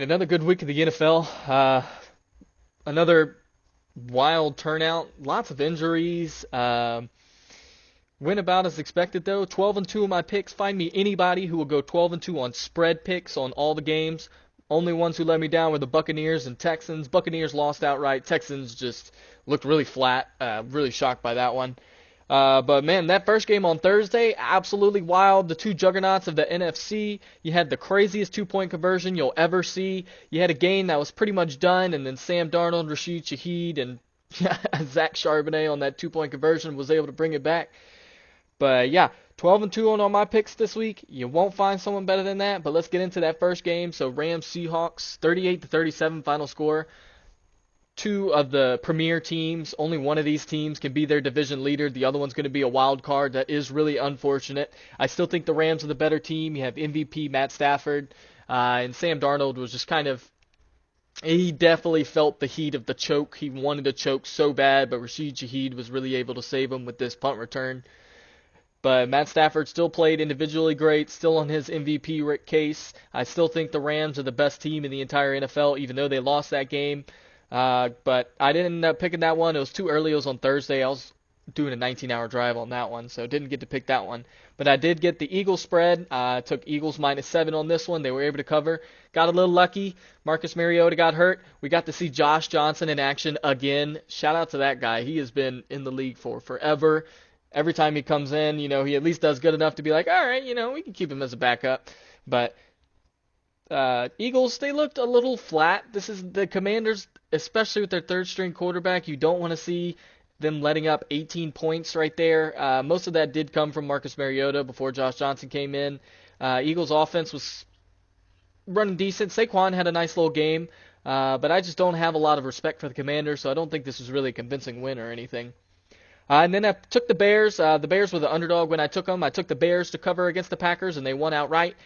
Another good week of the NFL. Another wild turnout. Lots of injuries. Went about as expected though. 12-2 of my picks. Find me anybody who will go 12-2 on spread picks on all the games. Only ones who let me down were the Buccaneers and Texans. Buccaneers lost outright. Texans just looked really flat. Really shocked by that one. But man, that first game on Thursday, absolutely wild. The two juggernauts of the NFC. You had the craziest 2-point conversion you'll ever see. You had a game that was pretty much done, and then Sam Darnold, Rashid Shaheed, and Zach Charbonnet on that 2-point conversion was able to bring it back. But yeah, 12-2 on all my picks this week. You won't find someone better than that. But let's get into that first game. So Rams Seahawks, 38-37 final score. Two of the premier teams. Only one of these teams can be their division leader. The other one's going to be a wild card. That is really unfortunate. I still think the Rams are the better team. You have MVP Matt Stafford, and Sam Darnold was just kind of. He definitely felt the heat of the choke. He wanted to choke so bad, but Rashid Shaheed was really able to save him with this punt return. But Matt Stafford still played individually great, still on his MVP case. I still think the Rams are the best team in the entire NFL, even though they lost that game. But I didn't end up picking that one. It was too early. It was on Thursday. I was doing a 19-hour drive on that one, so didn't get to pick that one. But I did get the Eagles spread. I took Eagles -7 on this one. They were able to cover. Got a little lucky. Marcus Mariota got hurt. We got to see Josh Johnson in action again. Shout out to that guy. He has been in the league for forever. Every time he comes in, he at least does good enough to be like, all right, we can keep him as a backup. But Eagles, they looked a little flat. This is the Commanders, especially with their third string quarterback. You don't want to see them letting up 18 points right there. Most of that did come from Marcus Mariota before Josh Johnson came in. Eagles offense was running decent. Saquon had a nice little game, but I just don't have a lot of respect for the Commanders, so I don't think this was really a convincing win or anything. And then I took the Bears. The Bears were the underdog when I took them. I took the Bears to cover against the Packers, and they won outright.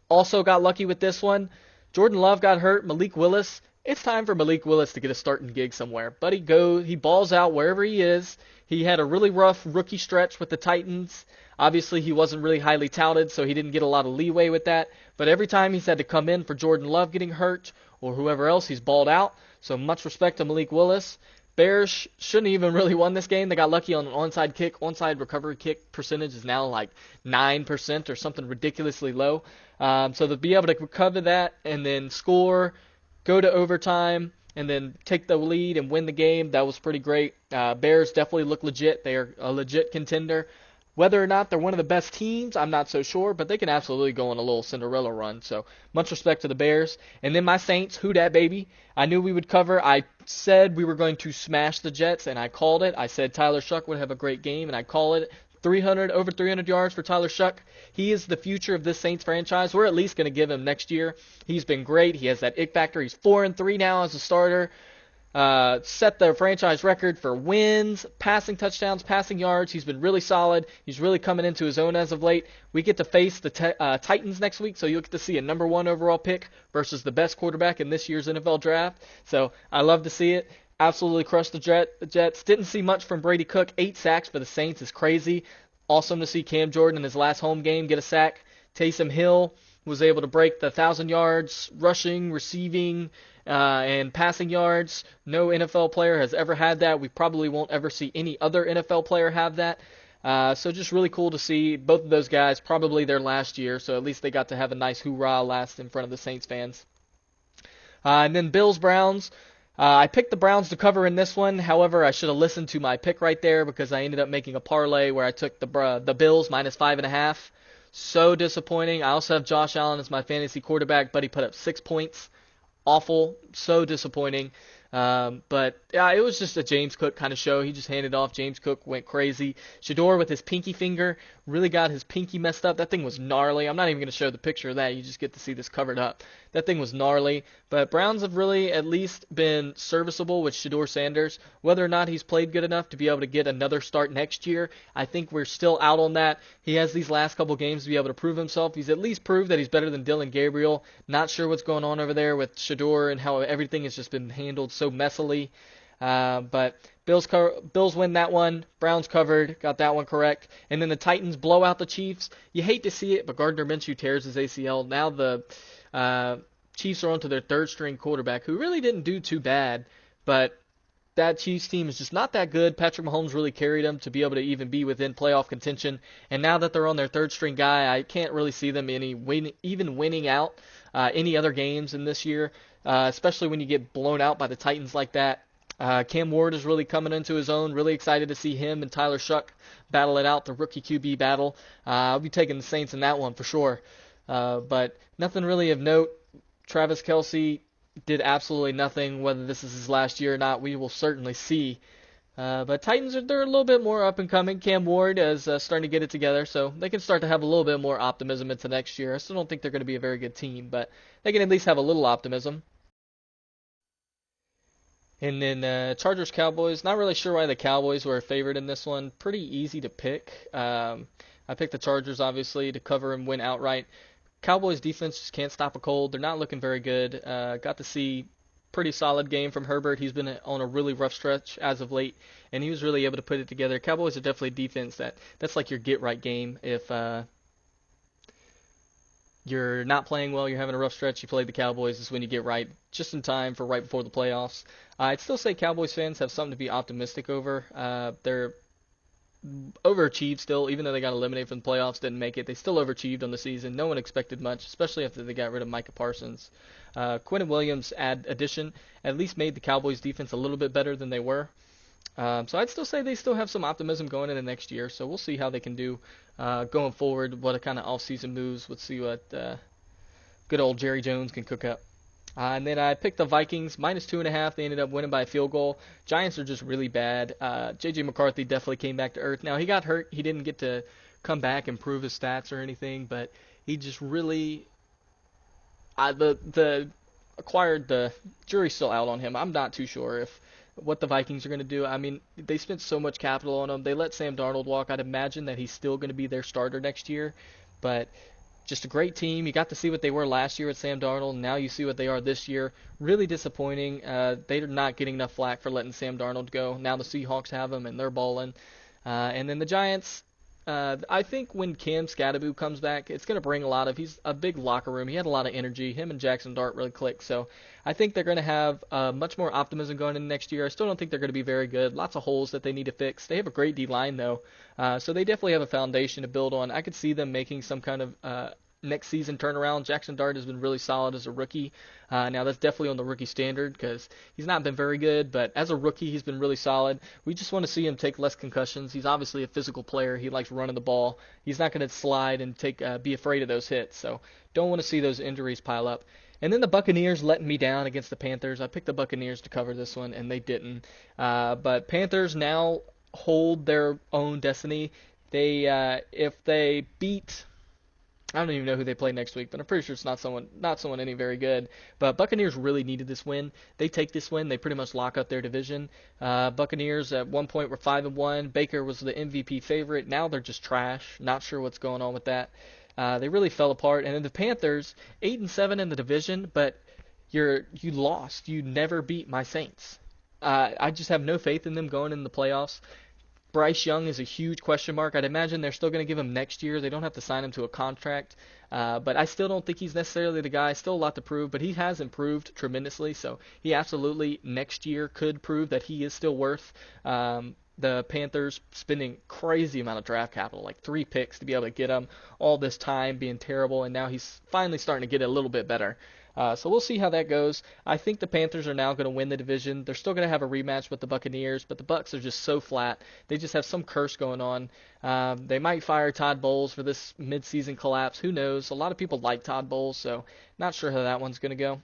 Also got lucky with this one. Jordan Love got hurt. Malik Willis. It's time for Malik Willis to get a starting gig somewhere. But he balls out wherever he is. He had a really rough rookie stretch with the Titans. Obviously, he wasn't really highly touted, so he didn't get a lot of leeway with that. But every time he's had to come in for Jordan Love getting hurt or whoever else, he's balled out. So much respect to Malik Willis. Bears shouldn't even really won this game. They got lucky on an onside kick. Onside recovery kick percentage is now like 9% or something ridiculously low. So to be able to recover that and then score, go to overtime, and then take the lead and win the game, that was pretty great. Bears definitely look legit. They are a legit contender. Whether or not they're one of the best teams, I'm not so sure, but they can absolutely go on a little Cinderella run. So much respect to the Bears. And then my Saints, who dat baby? I knew we would cover. I said we were going to smash the Jets, and I called it. I said Tyler Shuck would have a great game, and I call it. Over 300 yards for Tyler Shuck. He is the future of this Saints franchise. We're at least going to give him next year. He's been great. He has that it factor. He's 4-3 now as a starter. Set the franchise record for wins, passing touchdowns, passing yards. He's been really solid. He's really coming into his own as of late. We get to face the Titans next week, so you'll get to see a number one overall pick versus the best quarterback in this year's NFL draft. So I love to see it. Absolutely crushed the Jets. Didn't see much from Brady Cook. 8 sacks for the Saints is crazy. Awesome to see Cam Jordan in his last home game get a sack. Taysom Hill was able to break the 1,000 yards rushing, receiving, and passing yards. No NFL player has ever had that. We probably won't ever see any other NFL player have that. So just really cool to see both of those guys, probably their last year, so at least they got to have a nice hoorah last in front of the Saints fans. And then Bills-Browns. I picked the Browns to cover in this one. However, I should have listened to my pick right there because I ended up making a parlay where I took the Bills -5.5. So disappointing. I also have Josh Allen as my fantasy quarterback, but he put up 6 points. Awful. So disappointing. But yeah, it was just a James Cook kind of show. He just handed off. James Cook went crazy. Shador with his pinky finger really got his pinky messed up. That thing was gnarly. I'm not even going to show the picture of that. You just get to see this covered up. That thing was gnarly. But Browns have really at least been serviceable with Shador Sanders. Whether or not he's played good enough to be able to get another start next year, I think we're still out on that. He has these last couple games to be able to prove himself. He's at least proved that he's better than Dylan Gabriel. Not sure what's going on over there with Shador and how everything has just been handled so messily. But Bills win that one. Browns covered. Got that one correct. And then the Titans blow out the Chiefs. You hate to see it, but Gardner Minshew tears his ACL. Now the Chiefs are onto their third string quarterback, who really didn't do too bad, but that Chiefs team is just not that good. Patrick Mahomes really carried them to be able to even be within playoff contention. And now that they're on their third string guy, I can't really see them even winning out any other games in this year, especially when you get blown out by the Titans like that. Cam Ward is really coming into his own. Really excited to see him and Tyler Shuck battle it out, the rookie QB battle. I'll be taking the Saints in that one for sure. But nothing really of note. Travis Kelce did absolutely nothing. Whether this is his last year or not, we will certainly see. But Titans they're a little bit more up and coming. Cam Ward is starting to get it together, so they can start to have a little bit more optimism into next year. I still don't think they're going to be a very good team, but they can at least have a little optimism. And then Chargers Cowboys. Not really sure why the Cowboys were a favorite in this one. Pretty easy to pick. I picked the Chargers obviously to cover and win outright. Cowboys defense just can't stop a cold. They're not looking very good. Got to see pretty solid game from Herbert. He's been on a really rough stretch as of late, and he was really able to put it together. Cowboys are definitely a defense that's like your get right game. If you're not playing well, you're having a rough stretch, you play the Cowboys, is when you get right, just in time for right before the playoffs. I'd still say Cowboys fans have something to be optimistic over. They're overachieved still, even though they got eliminated from the playoffs, didn't make it. They still overachieved on the season. No one expected much, especially after they got rid of Micah Parsons. Quentin Williams' addition at least made the Cowboys defense a little bit better than they were. So I'd still say they still have some optimism going into next year. So we'll see how they can do going forward. What kind of off-season moves? Let's see what good old Jerry Jones can cook up. And then I picked the Vikings -2.5. They ended up winning by a field goal. Giants are just really bad. J.J. McCarthy definitely came back to earth. Now he got hurt. He didn't get to come back and prove his stats or anything, but he just really the acquired the jury's still out on him. I'm not too sure if what the Vikings are going to do. I mean, they spent so much capital on him. They let Sam Darnold walk. I'd imagine that he's still going to be their starter next year, but just a great team. You got to see what they were last year with Sam Darnold. Now you see what they are this year. Really disappointing. They're not getting enough flack for letting Sam Darnold go. Now the Seahawks have him, and they're balling. And then the Giants, I think when Cam Scatterbo comes back, it's going to bring he's a big locker room. He had a lot of energy. Him and Jackson Dart really clicked. So I think they're going to have much more optimism going into next year. I still don't think they're going to be very good. Lots of holes that they need to fix. They have a great D-line, though. So they definitely have a foundation to build on. I could see them making some kind of next season turnaround. Jackson Dart has been really solid as a rookie. Now that's definitely on the rookie standard because he's not been very good, but as a rookie he's been really solid. We just want to see him take less concussions. He's obviously a physical player. He likes running the ball. He's not going to slide and be afraid of those hits. So don't want to see those injuries pile up. And then the Buccaneers letting me down against the Panthers. I picked the Buccaneers to cover this one, and they didn't. But Panthers now hold their own destiny. If they beat, I don't even know who they play next week, but I'm pretty sure it's not someone any very good. But Buccaneers really needed this win. They take this win, they pretty much lock up their division. Buccaneers at one point were 5-1. Baker was the MVP favorite. Now they're just trash. Not sure what's going on with that. They really fell apart. And then the Panthers, 8-7 in the division, but you lost. You never beat my Saints. I just have no faith in them going in the playoffs. Bryce Young is a huge question mark. I'd imagine they're still going to give him next year. They don't have to sign him to a contract. But I still don't think he's necessarily the guy. Still a lot to prove, but he has improved tremendously. So he absolutely next year could prove that he is still worth the Panthers spending crazy amount of draft capital, like 3 picks to be able to get him all this time being terrible, and now he's finally starting to get a little bit better. So we'll see how that goes. I think the Panthers are now going to win the division. They're still going to have a rematch with the Buccaneers, but the Bucs are just so flat. They just have some curse going on. They might fire Todd Bowles for this midseason collapse. Who knows? A lot of people like Todd Bowles, so not sure how that one's going to go.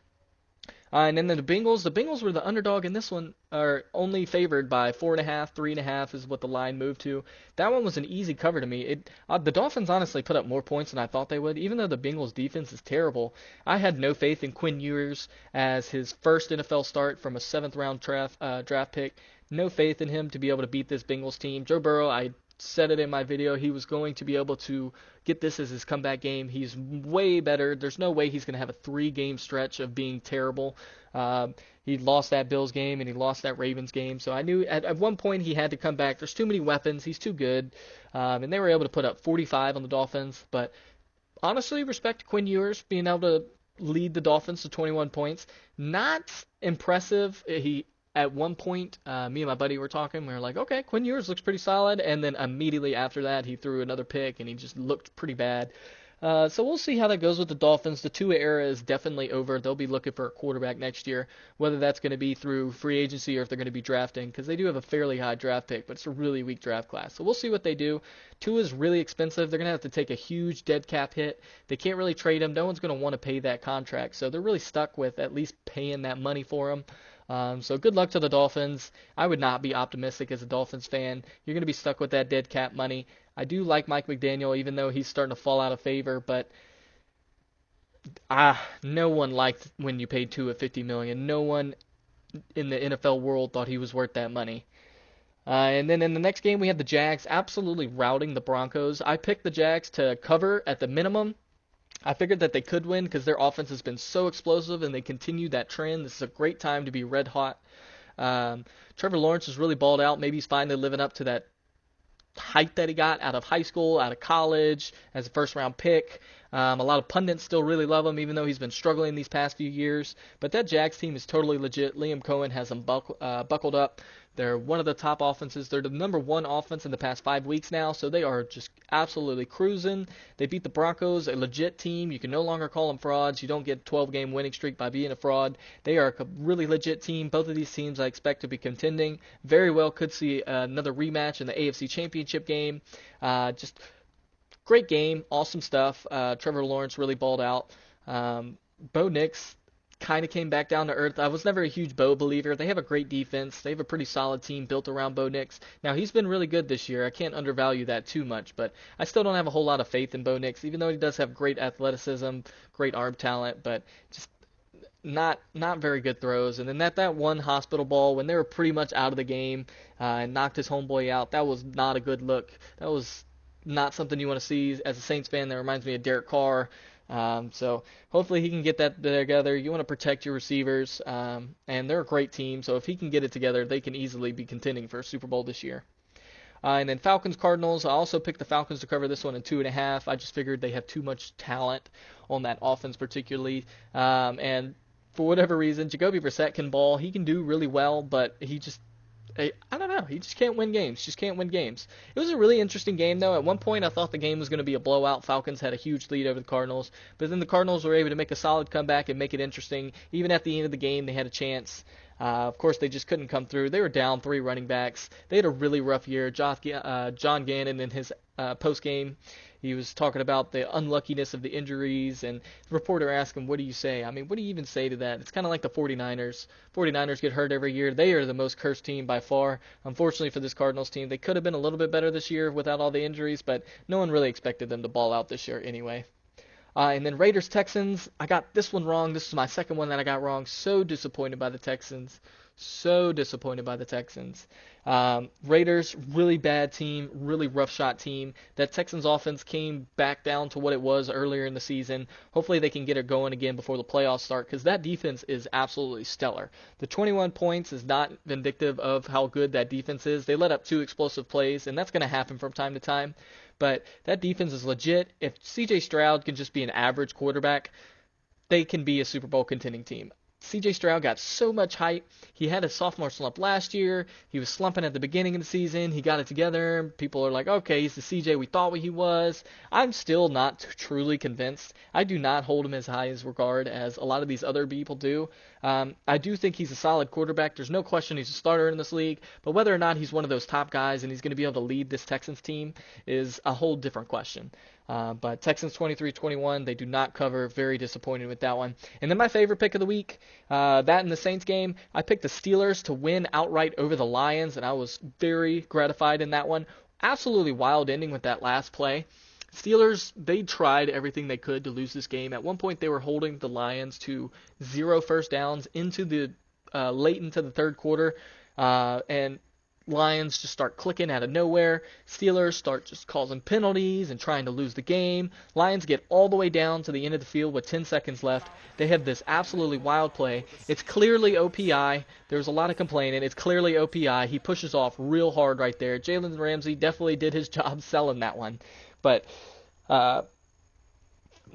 And then the Bengals were the underdog in this one, are only favored by 4.5, 3.5 is what the line moved to. That one was an easy cover to me. The Dolphins honestly put up more points than I thought they would, even though the Bengals defense is terrible. I had no faith in Quinn Ewers as his first NFL start from a 7th-round draft pick. No faith in him to be able to beat this Bengals team. Joe Burrow, I said it in my video, he was going to be able to get this as his comeback game. He's way better. There's no way he's going to have a 3-game stretch of being terrible. He lost that Bills game and he lost that Ravens game, so I knew at one point he had to come back. There's too many weapons. He's too good. And they were able to put up 45 on the Dolphins, but honestly, respect to Quinn Ewers being able to lead the Dolphins to 21 points. Not impressive. He At one point, me and my buddy were talking. We were like, okay, Quinn Ewers looks pretty solid. And then immediately after that, he threw another pick, and he just looked pretty bad. So we'll see how that goes with the Dolphins. The Tua era is definitely over. They'll be looking for a quarterback next year, whether that's going to be through free agency or if they're going to be drafting, because they do have a fairly high draft pick, but it's a really weak draft class. So we'll see what they do. Tua is really expensive. They're going to have to take a huge dead cap hit. They can't really trade him. No one's going to want to pay that contract, so they're really stuck with at least paying that money for him. So good luck to the Dolphins. I would not be optimistic as a Dolphins fan. You're going to be stuck with that dead cap money. I do like Mike McDaniel, even though he's starting to fall out of favor, but no one liked when you paid Tua $50 million. No one in the NFL world thought he was worth that money. And then in the next game, we have the Jags absolutely routing the Broncos. I picked the Jags to cover at the minimum. I figured that they could win because their offense has been so explosive and they continue that trend. This is a great time to be red hot. Trevor Lawrence has really balled out. Maybe he's finally living up to that hype that he got out of high school, out of college, as a first-round pick. A lot of pundits still really love him, even though he's been struggling these past few years. But that Jags team is totally legit. Liam Cohen has them buckled up. They're one of the top offenses. They're the number one offense in the past 5 weeks now, so they are just absolutely cruising. They beat the Broncos, a legit team. You can no longer call them frauds. You don't get a 12-game winning streak by being a fraud. They are a really legit team. Both of these teams I expect to be contending. Very well could see another rematch in the AFC Championship game. Just great game, awesome stuff. Trevor Lawrence really balled out. Bo Nix kind of came back down to earth. I was never a huge Bo believer. They have a great defense. They have a pretty solid team built around Bo Nix. Now, he's been really good this year. I can't undervalue that too much, but I still don't have a whole lot of faith in Bo Nix, even though he does have great athleticism, great arm talent, but just not very good throws. And then that one hospital ball when they were pretty much out of the game and knocked his homeboy out, that was not a good look. That was not something you want to see as a Saints fan. That reminds me of Derek Carr. So hopefully he can get that together. You want to protect your receivers, and they're a great team. So if he can get it together, they can easily be contending for a Super Bowl this year. And then Falcons Cardinals. I also picked the Falcons to cover this one in 2.5. I just figured they have too much talent on that offense, particularly. And for whatever reason, Jacoby Brissett can ball. He can do really well, but I don't know. He just can't win games. Just can't win games. It was a really interesting game, though. At one point, I thought the game was going to be a blowout. Falcons had a huge lead over the Cardinals, but then the Cardinals were able to make a solid comeback and make it interesting. Even at the end of the game, they had a chance. Of course, they just couldn't come through. They were down 3 running backs. They had a really rough year. John Gannon in his post-game, he was talking about the unluckiness of the injuries, and the reporter asked him, what do you say? I mean, what do you even say to that? It's kind of like the 49ers. 49ers get hurt every year. They are the most cursed team by far. Unfortunately for this Cardinals team, they could have been a little bit better this year without all the injuries, but no one really expected them to ball out this year anyway. And then Raiders-Texans, I got this one wrong. This is my second one that I got wrong. So disappointed by the Texans. So disappointed by the Texans. Raiders, really bad team, really rough shot team. That Texans offense came back down to what it was earlier in the season. Hopefully they can get it going again before the playoffs start, because that defense is absolutely stellar. The 21 points is not vindictive of how good that defense is. They let up 2 explosive plays, and that's going to happen from time to time. But that defense is legit. If C.J. Stroud can just be an average quarterback, they can be a Super Bowl contending team. C.J. Stroud got so much hype. He had a sophomore slump last year. He was slumping at the beginning of the season. He got it together. People are like, okay, he's the C.J. we thought he was. I'm still not truly convinced. I do not hold him as high as regard as a lot of these other people do. I do think he's a solid quarterback. There's no question he's a starter in this league. But whether or not he's one of those top guys and he's going to be able to lead this Texans team is a whole different question. But Texans 23-21, they do not cover. Very disappointed with that one. And then my favorite pick of the week, that and the Saints game, I picked the Steelers to win outright over the Lions, and I was very gratified in that one. Absolutely wild ending with that last play. Steelers, they tried everything they could to lose this game. At one point, they were holding the Lions to 0 first downs into the late into the third quarter, and Lions just start clicking out of nowhere. Steelers start just causing penalties and trying to lose the game. Lions get all the way down to the end of the field with 10 seconds left. They have this absolutely wild play. It's clearly OPI. There's a lot of complaining. It's clearly OPI. He pushes off real hard right there. Jalen Ramsey definitely did his job selling that one. But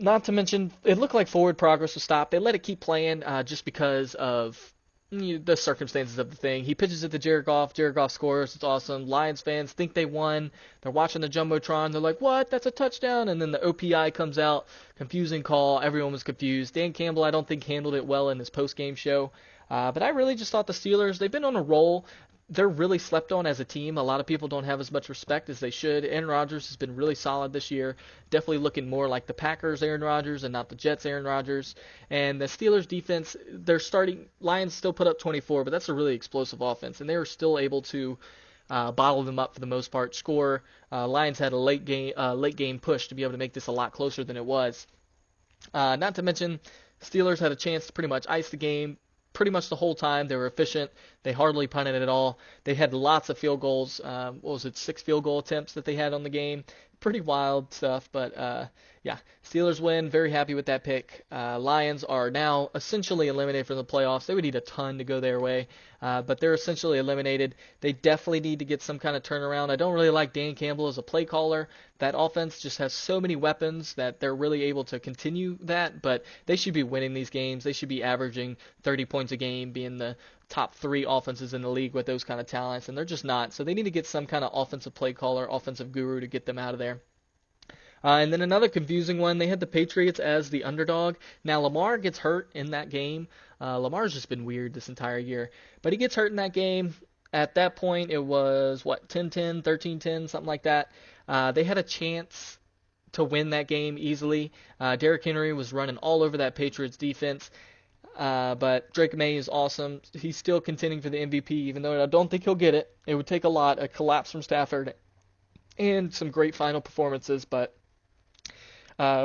Not to mention, it looked like forward progress was stopped. They let it keep playing just because of the circumstances of the thing. He pitches it to Jared Goff. Jared Goff scores. It's awesome. Lions fans think they won. They're watching the Jumbotron. They're like, what? That's a touchdown. And then the OPI comes out. Confusing call. Everyone was confused. Dan Campbell, I don't think, handled it well in his post-game show. But I really just thought the Steelers, they've been on a roll. They're really slept on as a team. A lot of people don't have as much respect as they should. Aaron Rodgers has been really solid this year. Definitely looking more like the Packers Aaron Rodgers and not the Jets Aaron Rodgers. And the Steelers defense, they're starting. Lions still put up 24, but that's a really explosive offense, and they were still able to bottle them up for the most part. Score. Lions had a late game push to be able to make this a lot closer than it was. Not to mention, Steelers had a chance to pretty much ice the game pretty much the whole time. They were efficient. They hardly punted at all. They had lots of field goals. What was it, 6 field goal attempts that they had on the game? Pretty wild stuff, but yeah, Steelers win. Very happy with that pick. Lions are now essentially eliminated from the playoffs. They would need a ton to go their way, but they're essentially eliminated. They definitely need to get some kind of turnaround. I don't really like Dan Campbell as a play caller. That offense just has so many weapons that they're really able to continue that, but they should be winning these games. They should be averaging 30 points a game, being the top 3 offenses in the league with those kind of talents, and they're just not. So they need to get some kind of offensive play caller, offensive guru to get them out of there. And then another confusing one, they had the Patriots as the underdog. Now, Lamar gets hurt in that game. Lamar's just been weird this entire year. But he gets hurt in that game. At that point, it was, 10-10, 13-10, something like that. They had a chance to win that game easily. Derrick Henry was running all over that Patriots defense. But Drake May is awesome. He's still contending for the MVP, even though I don't think he'll get it. It would take a collapse from Stafford, and some great final performances, but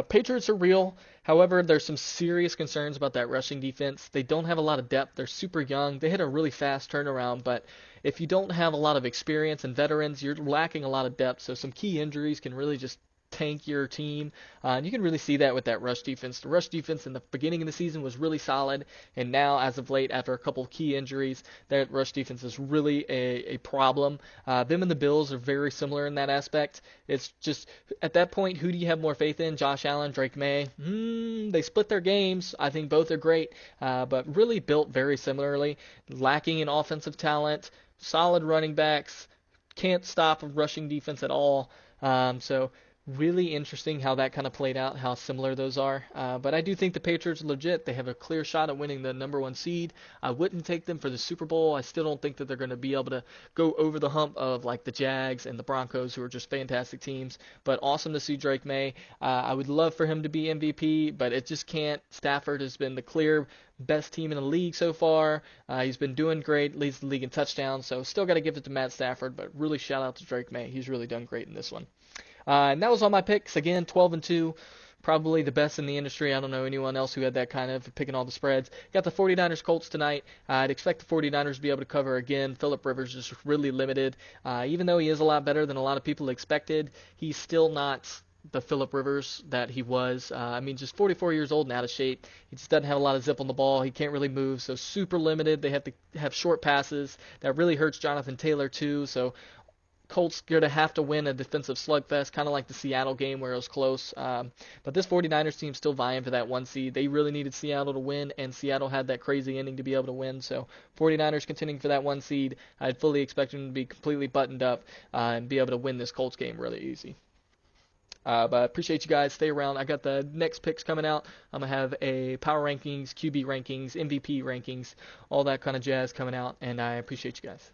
Patriots are real. However, there's some serious concerns about that rushing defense. They don't have a lot of depth. They're super young. They hit a really fast turnaround, but if you don't have a lot of experience and veterans, you're lacking a lot of depth. So some key injuries can really just tank your team. And you can really see that with that rush defense. The rush defense in the beginning of the season was really solid, and now as of late, after a couple of key injuries, that rush defense is really a problem. Them and the Bills are very similar in that aspect. It's just, at that point, who do you have more faith in? Josh Allen, Drake May? They split their games. I think both are great, but really built very similarly. Lacking in offensive talent, solid running backs, can't stop a rushing defense at all. So really interesting how that kind of played out, how similar those are. But I do think the Patriots are legit. They have a clear shot at winning the number 1 seed. I wouldn't take them for the Super Bowl. I still don't think that they're going to be able to go over the hump of like the Jags and the Broncos, who are just fantastic teams. But awesome to see Drake May. I would love for him to be MVP, but it just can't. Stafford has been the clear best team in the league so far. He's been doing great, leads the league in touchdowns. So still got to give it to Matt Stafford, but really shout out to Drake May. He's really done great in this one. And that was all my picks. Again, 12-2, probably the best in the industry. I don't know anyone else who had that kind of picking all the spreads. Got the 49ers Colts tonight. I'd expect the 49ers to be able to cover again. Philip Rivers is really limited. Even though he is a lot better than a lot of people expected, he's still not the Philip Rivers that he was. Just 44 years old and out of shape. He just doesn't have a lot of zip on the ball. He can't really move, so super limited. They have to have short passes. That really hurts Jonathan Taylor too, so Colts going to have to win a defensive slugfest, kind of like the Seattle game where it was close. But this 49ers team still vying for that 1 seed. They really needed Seattle to win, and Seattle had that crazy ending to be able to win. So 49ers contending for that 1 seed. I'd fully expect them to be completely buttoned up and be able to win this Colts game really easy. But I appreciate you guys. Stay around. I got the next picks coming out. I'm going to have a power rankings, QB rankings, MVP rankings, all that kind of jazz coming out, and I appreciate you guys.